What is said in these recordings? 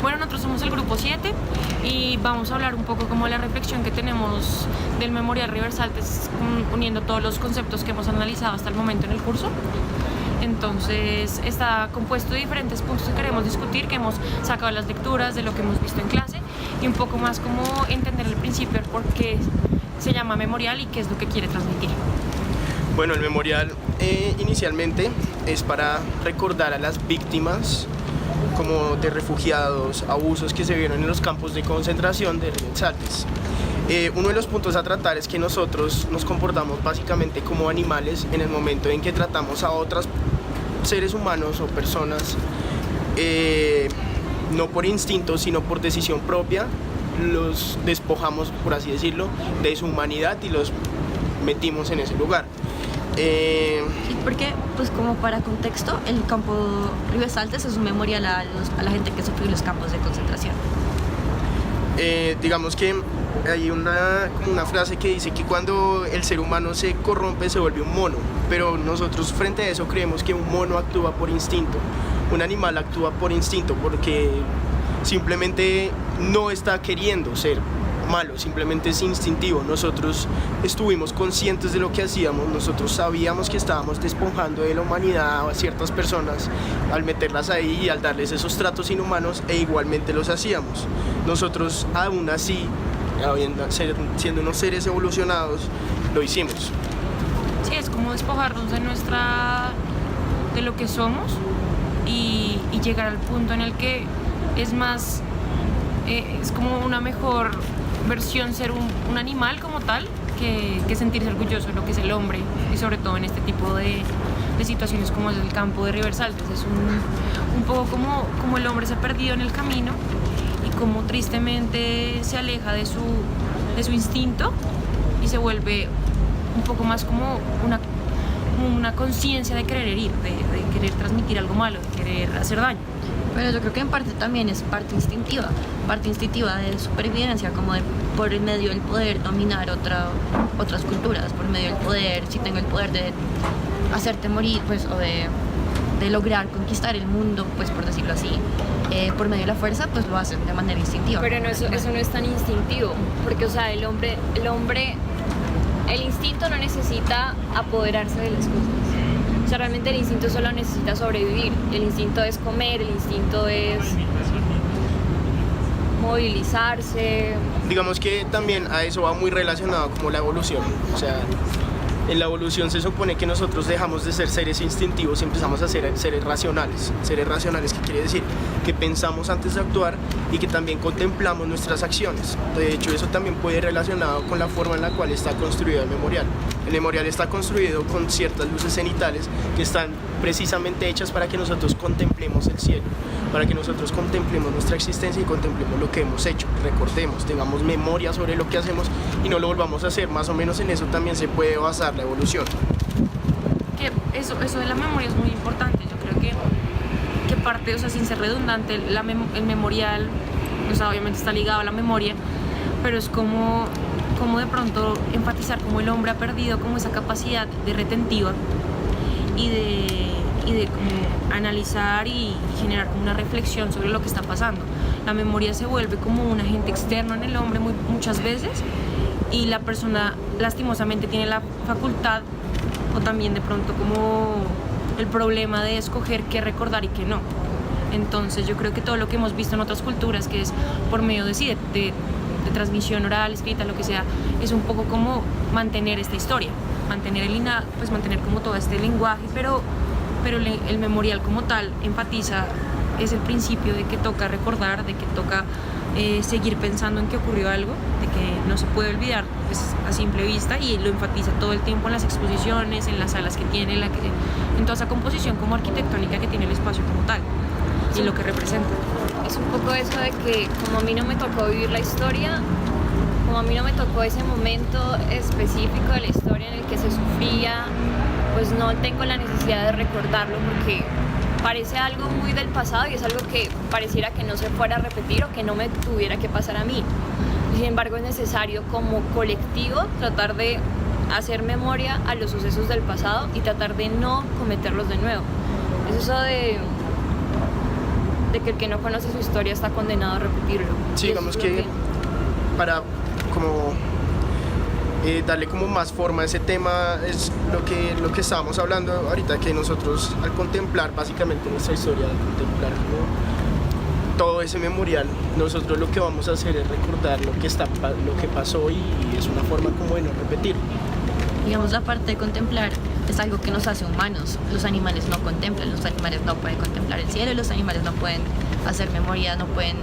Bueno, nosotros somos el grupo 7 y vamos a hablar un poco como la reflexión que tenemos del Memorial Ribersaltes, uniendo todos los conceptos que hemos analizado hasta el momento en el curso. Entonces está compuesto de diferentes puntos que queremos discutir, que hemos sacado las lecturas de lo que hemos visto en clase y un poco más como entender el principio, el por qué se llama memorial y qué es lo que quiere transmitir. Bueno, el memorial inicialmente es para recordar a las víctimas como de refugiados, abusos que se vieron en los campos de concentración de Ribersaltes. Uno de los puntos a tratar es que nosotros nos comportamos básicamente como animales en el momento en que tratamos a otros seres humanos o personas, no por instinto, sino por decisión propia, los despojamos, por así decirlo, de su humanidad y los metimos en ese lugar. Sí, porque, pues como para contexto, el campo Ribersaltes es un memorial a la gente que sufrió los campos de concentración. Digamos que hay una frase que dice que cuando el ser humano se corrompe se vuelve un mono, pero nosotros frente a eso creemos que un mono actúa por instinto, un animal actúa por instinto porque simplemente no está queriendo ser malo, simplemente es instintivo. Nosotros estuvimos conscientes de lo que hacíamos, nosotros sabíamos que estábamos despojando de la humanidad a ciertas personas al meterlas ahí y al darles esos tratos inhumanos, e igualmente los hacíamos. Nosotros aún así, siendo unos seres evolucionados, lo hicimos. Sí, es como despojarnos de lo que somos y llegar al punto en el que es más, es como una mejor versión ser un animal como tal que sentirse orgulloso de lo que es el hombre, y sobre todo en este tipo de situaciones como es el campo de Ribersaltes. Es un poco como el hombre se ha perdido en el camino y como tristemente se aleja de su instinto y se vuelve un poco más como una conciencia de querer herir, de querer transmitir algo malo, de querer hacer daño. Pero yo creo que en parte también es parte instintiva de supervivencia, como por el medio del poder dominar otras culturas, por medio del poder, si tengo el poder de hacerte morir, pues, o de lograr conquistar el mundo, pues por decirlo así, por medio de la fuerza, pues lo hacen de manera instintiva. Pero no, eso no es tan instintivo, porque, o sea, el instinto no necesita apoderarse de las cosas. O sea, realmente el instinto solo necesita sobrevivir. El instinto es comer, el instinto es movilizarse. Digamos que también a eso va muy relacionado como la evolución. O sea, en la evolución se supone que nosotros dejamos de ser seres instintivos y empezamos a ser seres racionales. Seres racionales, ¿qué quiere decir? Que pensamos antes de actuar y que también contemplamos nuestras acciones. De hecho, eso también puede ir relacionado con la forma en la cual está construido el memorial. El memorial está construido con ciertas luces cenitales que están precisamente hechas para que nosotros contemplemos el cielo, para que nosotros contemplemos nuestra existencia y contemplemos lo que hemos hecho, recordemos, tengamos memoria sobre lo que hacemos y no lo volvamos a hacer. Más o menos en eso también se puede basar la evolución. Que eso de la memoria es muy importante. Yo creo que parte, o sea, sin ser redundante, el memorial, o sea, obviamente está ligado a la memoria, pero es como de pronto enfatizar cómo el hombre ha perdido como esa capacidad de retentiva y de como analizar y generar como una reflexión sobre lo que está pasando. La memoria se vuelve como un agente externo en el hombre muchas veces, y la persona lastimosamente tiene la facultad o también de pronto como el problema de escoger qué recordar y qué no. Entonces yo creo que todo lo que hemos visto en otras culturas, que es por medio de transmisión oral, escrita, lo que sea, es un poco como mantener esta historia, mantener mantener como todo este lenguaje, pero el memorial como tal enfatiza, es el principio de que toca recordar, de que toca seguir pensando en que ocurrió algo, de que no se puede olvidar, pues, a simple vista, y lo enfatiza todo el tiempo en las exposiciones, en las salas que tiene, en toda esa composición como arquitectónica que tiene el espacio como tal y lo que representa. Es un poco eso de que como a mí no me tocó vivir la historia, como a mí no me tocó ese momento específico de la historia en el que se sufría, pues no tengo la necesidad de recordarlo porque parece algo muy del pasado y es algo que pareciera que no se fuera a repetir o que no me tuviera que pasar a mí. Sin embargo, es necesario como colectivo tratar de hacer memoria a los sucesos del pasado y tratar de no cometerlos de nuevo. Es eso de de que el que no conoce su historia está condenado a repetirlo. Sí, Y eso digamos es lo que para como darle como más forma a ese tema es lo que estábamos hablando ahorita, que nosotros al contemplar básicamente nuestra historia, al contemplar como todo ese memorial, nosotros lo que vamos a hacer es recordar lo que pasó y es una forma como de no repetir. Digamos, la parte de contemplar es algo que nos hace humanos. Los animales no contemplan, los animales no pueden contemplar el cielo, los animales no pueden hacer memoria, no pueden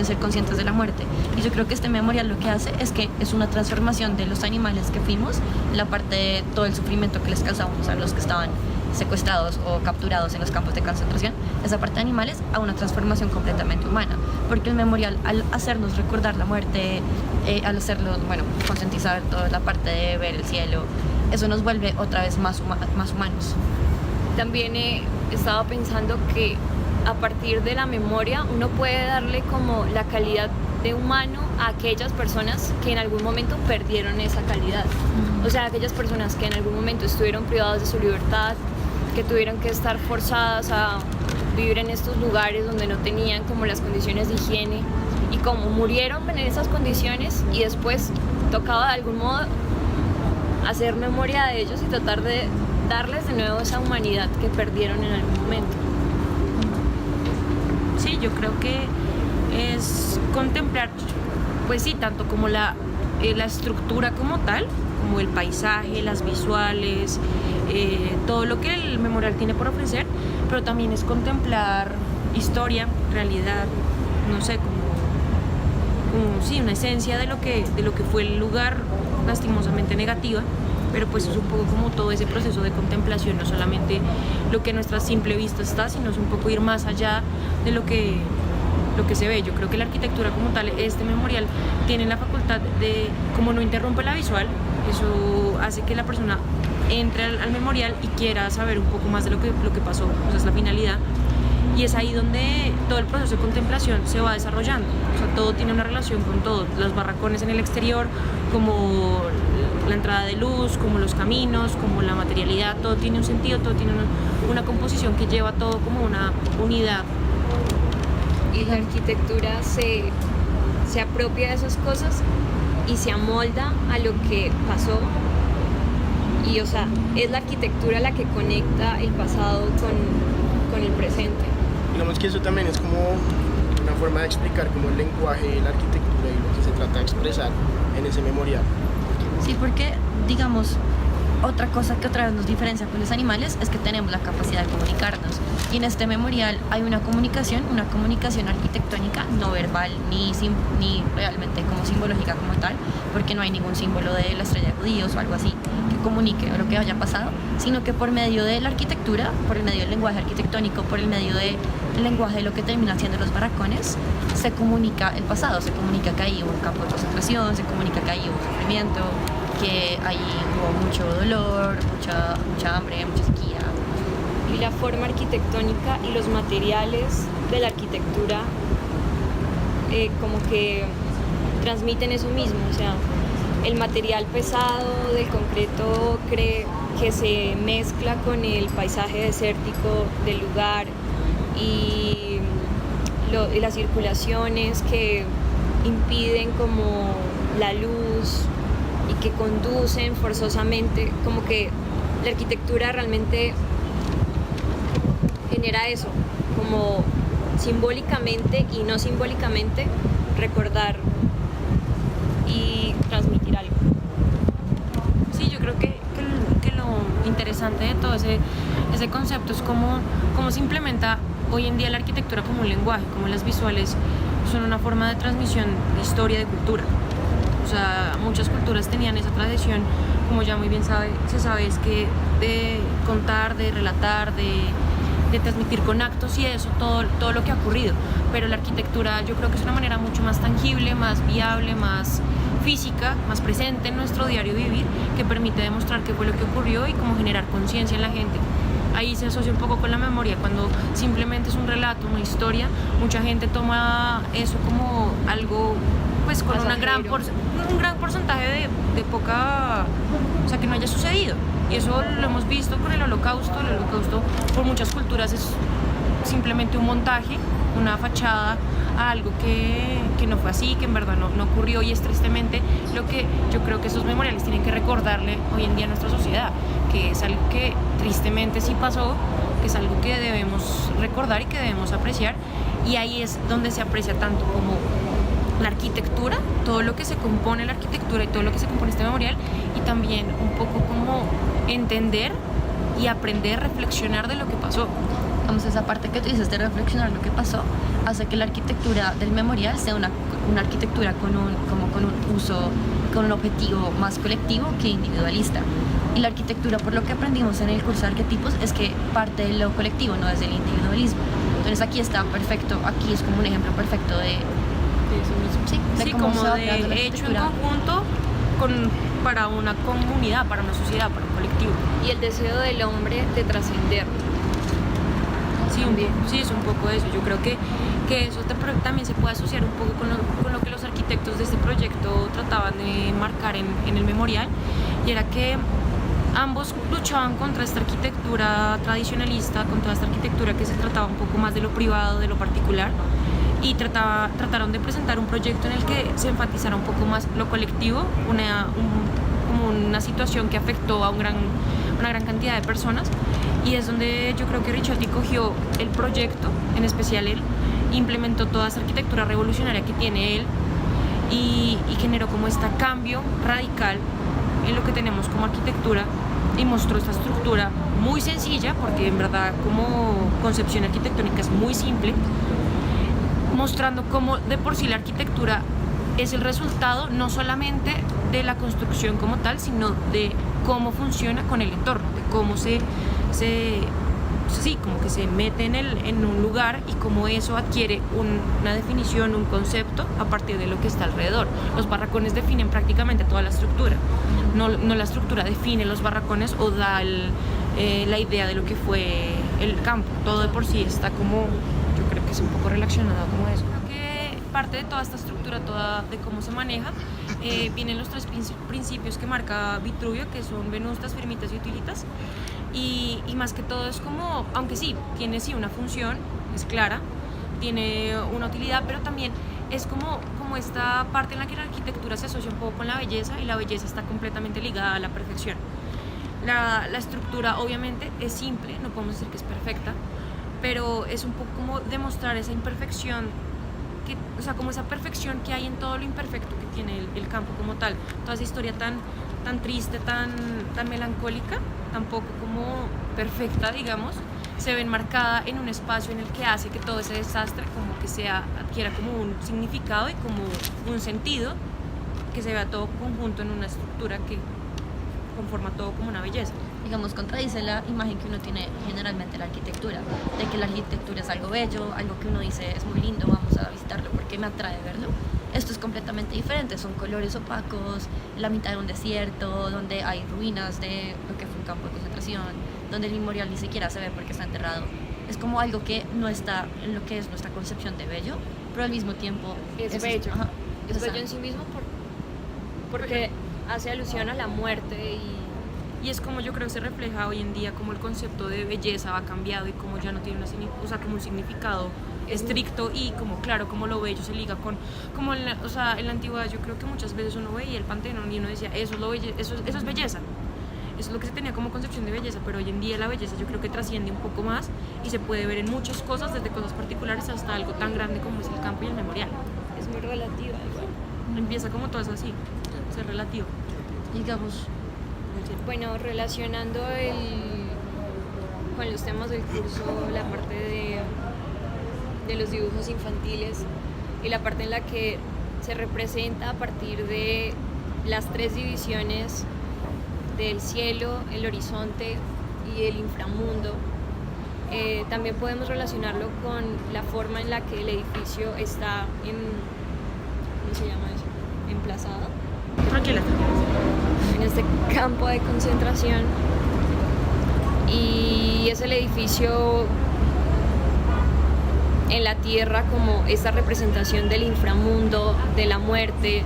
ser conscientes de la muerte. Y yo creo que este memorial lo que hace es que es una transformación de los animales que fuimos, la parte de todo el sufrimiento que les causamos a los que estaban secuestrados o capturados en los campos de concentración, esa parte de animales, a una transformación completamente humana, porque el memorial, al hacernos recordar la muerte, al hacerlo, concientizar toda la parte de ver el cielo, eso nos vuelve otra vez más humanos. También he estado pensando que a partir de la memoria uno puede darle como la calidad de humano a aquellas personas que en algún momento perdieron esa calidad. O sea, aquellas personas que en algún momento estuvieron privadas de su libertad, que tuvieron que estar forzadas a vivir en estos lugares donde no tenían como las condiciones de higiene, y como murieron en esas condiciones, y después tocaba de algún modo hacer memoria de ellos y tratar de darles de nuevo esa humanidad que perdieron en algún momento. Sí, yo creo que es contemplar, pues sí, tanto como la estructura como tal, como el paisaje, las visuales, todo lo que el memorial tiene por ofrecer, pero también es contemplar historia, realidad, no sé, como sí, una esencia de lo que fue el lugar, lastimosamente negativa, pero pues es un poco como todo ese proceso de contemplación, no solamente lo que a nuestra simple vista está, sino es un poco ir más allá de lo que se ve. Yo creo que la arquitectura como tal, este memorial, tiene la facultad de, como no interrumpe la visual, eso hace que la persona entre al memorial y quiera saber un poco más de lo que pasó, o sea, es la finalidad. Y es ahí donde todo el proceso de contemplación se va desarrollando. O sea, todo tiene una relación con todo. Los barracones en el exterior, como la entrada de luz, como los caminos, como la materialidad, todo tiene un sentido, todo tiene una composición que lleva todo como una unidad. Y la arquitectura se apropia de esas cosas y se amolda a lo que pasó. Y, o sea, es la arquitectura la que conecta el pasado con el presente. Digamos que eso también es como una forma de explicar como el lenguaje de la arquitectura y lo que se trata de expresar en ese memorial. Sí, porque, digamos, otra cosa que otra vez nos diferencia con los animales es que tenemos la capacidad de comunicarnos. Y en este memorial hay una comunicación arquitectónica, no verbal ni realmente como simbológica como tal, porque no hay ningún símbolo de la estrella de judíos o algo así que comunique lo que haya pasado, sino que por medio de la arquitectura, por el medio del lenguaje arquitectónico, por el medio del lenguaje de lo que terminan siendo los barracones, se comunica el pasado, se comunica que ahí hubo un campo de concentración, se comunica que ahí hubo sufrimiento, que ahí hubo mucho dolor, mucha hambre, mucha sequía. Y la forma arquitectónica y los materiales de la arquitectura como que transmiten eso mismo, o sea, el material pesado del concreto que se mezcla con el paisaje desértico del lugar y las circulaciones que impiden como la luz y que conducen forzosamente, como que la arquitectura realmente genera eso, como simbólicamente y no simbólicamente recordar y transmitir algo. Sí, yo creo que lo interesante de todo ese concepto es cómo se implementa hoy en día la arquitectura como un lenguaje, como las visuales son una forma de transmisión de historia, de cultura. O sea, muchas culturas tenían esa tradición, como ya muy bien se sabe, es que de contar, de relatar, de transmitir con actos y eso, todo lo que ha ocurrido. Pero la arquitectura yo creo que es una manera mucho más tangible, más viable, más física, más presente en nuestro diario vivir, que permite demostrar qué fue lo que ocurrió y cómo generar conciencia en la gente. Ahí se asocia un poco con la memoria, cuando simplemente es un relato, una historia, mucha gente toma eso como algo pues con un gran porcentaje de poca, o sea, que no haya sucedido. Y eso lo hemos visto con el holocausto. El holocausto por muchas culturas simplemente un montaje, una fachada a algo que no fue así, que en verdad no ocurrió, y es tristemente lo que yo creo que esos memoriales tienen que recordarle hoy en día a nuestra sociedad, que es algo que tristemente sí pasó, que es algo que debemos recordar y que debemos apreciar, y ahí es donde se aprecia tanto como la arquitectura, todo lo que se compone la arquitectura y todo lo que se compone este memorial, y también un poco como entender y aprender, reflexionar de lo que pasó. Vamos, esa parte que tú dices de reflexionar lo que pasó hace que la arquitectura del memorial sea una arquitectura con un uso, con un objetivo más colectivo que individualista. Y la arquitectura, por lo que aprendimos en el curso de arquetipos, es que parte de lo colectivo, no desde el individualismo. Entonces aquí está perfecto, aquí es como un ejemplo perfecto de eso mismo. Sí, cómo como se va de creando la hecho en arquitectura. conjunto para una comunidad, para una sociedad, para un colectivo. Y el deseo del hombre de trascender. Sí, es un poco eso. Yo creo que eso también se puede asociar un poco con lo que los arquitectos de este proyecto trataban de marcar en el memorial, y era que ambos luchaban contra esta arquitectura tradicionalista, contra esta arquitectura que se trataba un poco más de lo privado, de lo particular, y trataron de presentar un proyecto en el que se enfatizara un poco más lo colectivo, como una situación que afectó a una gran cantidad de personas, y es donde yo creo que Ricciotti cogió el proyecto, en especial él, implementó toda esa arquitectura revolucionaria que tiene él y generó como este cambio radical en lo que tenemos como arquitectura, y mostró esta estructura muy sencilla, porque en verdad como concepción arquitectónica es muy simple, mostrando cómo de por sí la arquitectura es el resultado no solamente de la construcción como tal, sino de cómo funciona con el entorno, de cómo como que se mete en un lugar, y cómo eso adquiere una definición, un concepto a partir de lo que está alrededor. Los barracones definen prácticamente toda la estructura, no la estructura define los barracones o da la idea de lo que fue el campo. Todo de por sí está como, yo creo que es un poco relacionado como eso. Creo que parte de toda esta estructura, toda de cómo se maneja, vienen los 3 principios que marca Vitruvio, que son venustas, firmitas y utilitas. Y más que todo es como, aunque sí, tiene una función, es clara, tiene una utilidad, pero también es como esta parte en la que la arquitectura se asocia un poco con la belleza, y la belleza está completamente ligada a la perfección. La estructura obviamente es simple, no podemos decir que es perfecta, pero es un poco como demostrar esa imperfección, como esa perfección que hay en todo lo imperfecto que tiene el campo como tal. Toda esa historia tan triste, tan melancólica, tampoco como perfecta, digamos, se ve enmarcada en un espacio en el que hace que todo ese desastre como que adquiera como un significado y como un sentido, que se vea todo conjunto en una estructura que conforma todo como una belleza. Digamos, contradice la imagen que uno tiene generalmente de la arquitectura, de que la arquitectura es algo bello, algo que uno dice es muy lindo, vamos a visitarlo porque me atrae verlo. Esto es completamente diferente, son colores opacos, la mitad de un desierto, donde hay ruinas de lo que fue un campo de concentración, donde el memorial ni siquiera se ve porque está enterrado. Es como algo que no está en lo que es nuestra concepción de bello, pero al mismo tiempo es bello. Es bello en sí sí mismo porque hace alusión a la muerte, y es como yo creo que se refleja hoy en día como el concepto de belleza ha cambiado, y como ya no tiene como un significado estricto, y como claro, como lo bello se liga con como en la antigüedad. Yo creo que muchas veces uno veía el Panteón y uno decía eso es belleza, eso es lo que se tenía como concepción de belleza, pero hoy en día la belleza yo creo que trasciende un poco más y se puede ver en muchas cosas, desde cosas particulares hasta algo tan grande como es el campo y el memorial. es muy relativa igual. Empieza como todo eso así, ser relativo. digamos. Bueno, relacionando con los temas del curso, la parte de los dibujos infantiles y la parte en la que se representa a partir de las 3 divisiones del cielo, el horizonte y el inframundo. También podemos relacionarlo con la forma en la que el edificio está ¿cómo se llama eso? Emplazado. Tranquila. En este campo de concentración, y es el edificio en la tierra como esta representación del inframundo, de la muerte,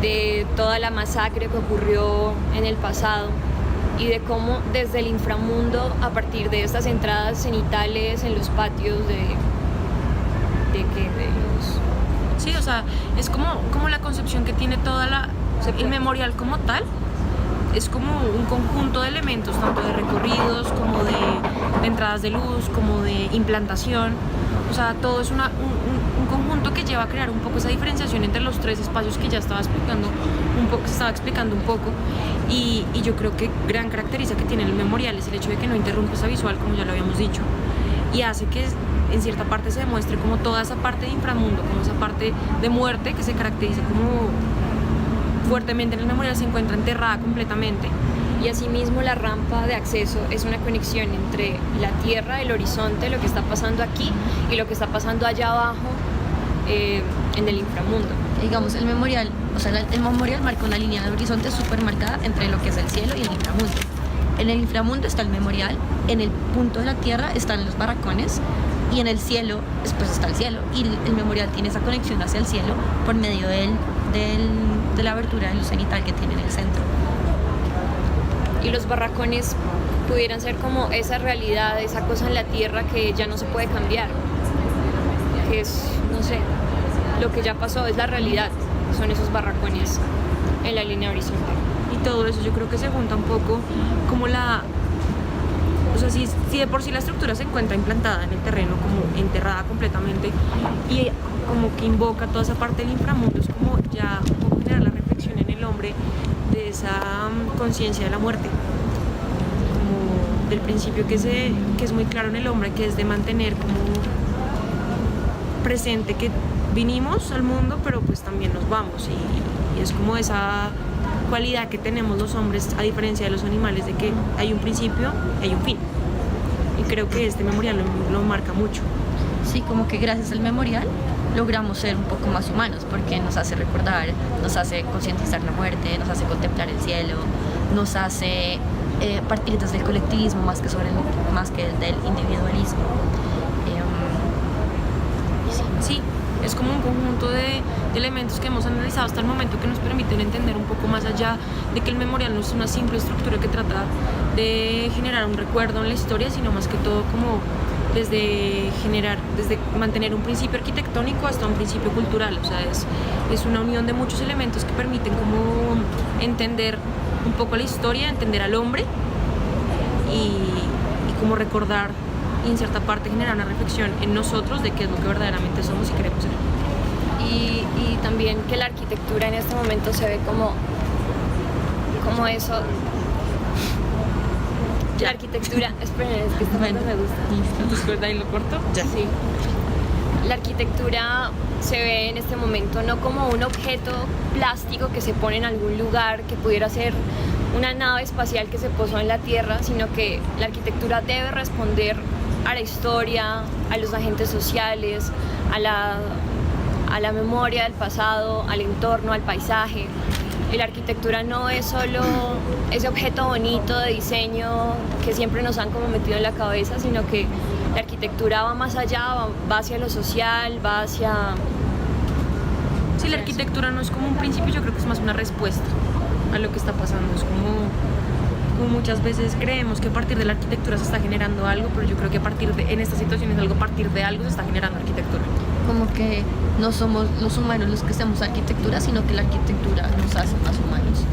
de toda la masacre que ocurrió en el pasado. y de cómo desde el inframundo, a partir de estas entradas cenitales en los patios de los... Sí, o sea, es como la concepción que tiene el memorial como tal. Es como un conjunto de elementos, tanto de recorridos como de entradas de luz, como de implantación. O sea, todo es un conjunto que lleva a crear un poco esa diferenciación entre los tres espacios que ya se estaba explicando un poco. Y yo creo que gran característica que tiene el memorial es el hecho de que no interrumpe esa visual, como ya lo habíamos dicho, y hace que en cierta parte se demuestre como toda esa parte de inframundo, como esa parte de muerte que se caracteriza como fuertemente en el memorial, se encuentra enterrada completamente. Y asimismo la rampa de acceso es una conexión entre la tierra, el horizonte, lo que está pasando aquí y lo que está pasando allá abajo en el inframundo. Digamos, el memorial marca una línea de horizonte súper marcada entre lo que es el cielo y el inframundo. En el inframundo está el memorial, en el punto de la tierra están los barracones y en el cielo después está el cielo, y el memorial tiene esa conexión hacia el cielo por medio de la abertura de luz cenital que tiene en el centro. Y los barracones pudieran ser como esa realidad, esa cosa en la tierra que ya no se puede cambiar, que es, no sé, lo que ya pasó, es la realidad, son esos barracones en la línea horizontal. Y todo eso yo creo que se junta un poco como o sea, si de por sí la estructura se encuentra implantada en el terreno, como enterrada completamente, y como que invoca toda esa parte del inframundo, es como ya un poco generar la reflexión en el hombre de esa conciencia de la muerte, como del principio que es muy claro en el hombre, que es de mantener como presente que vinimos al mundo, pero pues también nos vamos, y es como esa cualidad que tenemos los hombres, a diferencia de los animales, de que hay un principio y hay un fin. Y creo que este memorial lo marca mucho. Sí, como que gracias al memorial logramos ser un poco más humanos, porque nos hace recordar, nos hace concientizar la muerte, nos hace contemplar el cielo, nos hace partir desde el colectivismo más que del individualismo. Sí, es como un conjunto de elementos que hemos analizado hasta el momento que nos permiten entender un poco más allá de que el memorial no es una simple estructura que trata de generar un recuerdo en la historia, sino más que todo como desde mantener un principio arquitectónico hasta un principio cultural. O sea, es una unión de muchos elementos que permiten como entender un poco la historia, entender al hombre y como recordar y en cierta parte generar una reflexión en nosotros de qué es lo que verdaderamente somos y queremos ser. Y también que la arquitectura en este momento se ve como eso. La arquitectura, esperen, es que esta parte me gusta. ¿Después ahí lo corto? Ya. Sí. La arquitectura se ve en este momento no como un objeto plástico que se pone en algún lugar, que pudiera ser una nave espacial que se posó en la Tierra, sino que la arquitectura debe responder a la historia, a los agentes sociales, a la memoria del pasado, al entorno, al paisaje. Y la arquitectura no es solo ese objeto bonito de diseño que siempre nos han como metido en la cabeza, sino que la arquitectura va más allá, va hacia lo social, va hacia... Sí, la arquitectura no es como un principio, yo creo que es más una respuesta a lo que está pasando. Es como muchas veces creemos que a partir de la arquitectura se está generando algo, pero yo creo que en esta situación es algo, a partir de algo se está generando arquitectura. Como que no somos los humanos los que hacemos arquitectura, sino que la arquitectura nos hace más humanos.